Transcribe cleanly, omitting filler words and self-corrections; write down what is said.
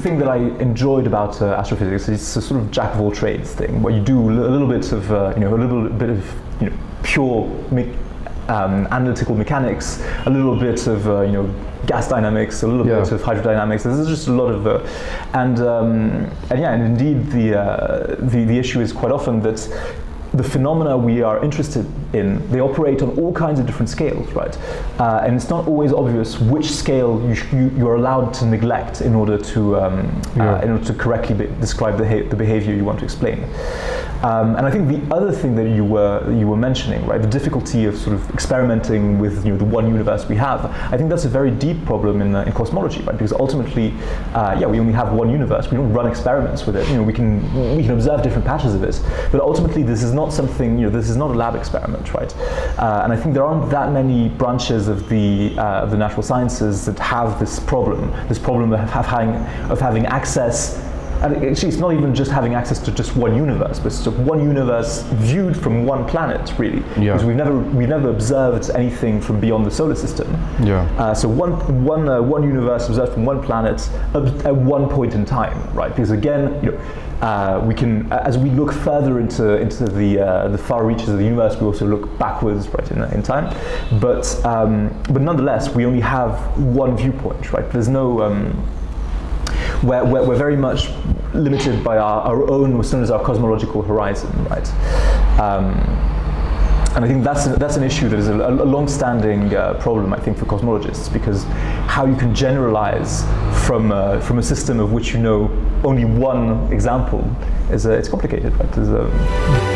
thing that I enjoyed about astrophysics. It's a sort of jack of all trades thing, where you do a little bit of pure analytical mechanics, a little bit of gas dynamics, a little bit of hydrodynamics. There's just a lot of and indeed the issue is quite often that the phenomena we are interested in, they operate on all kinds of different scales, right? And it's not always obvious which scale you're allowed to neglect in order to correctly describe the behavior you want to explain. And I think the other thing that you were mentioning, right, the difficulty of sort of experimenting with the one universe we have, I think that's a very deep problem in cosmology, right? Because ultimately, we only have one universe. We don't run experiments with it. We can observe different patches of it, but ultimately this is not something. This is not a lab experiment, right? And I think there aren't that many branches of the natural sciences that have this problem of having access. And actually, it's not even just having access to just one universe, but it's one universe viewed from one planet, really. Yeah. Because we've never observed anything from beyond the solar system. Yeah. So one universe observed from one planet at one point in time, right? Because again, we can, as we look further into the far reaches of the universe, we also look backwards, right, in time. But nonetheless, we only have one viewpoint, right? There's no. We're very much limited by our own, what's known as our cosmological horizon, right? And I think that's an issue that is a long-standing problem, I think, for cosmologists, because how you can generalize from a system of which only one example is it's complicated, right?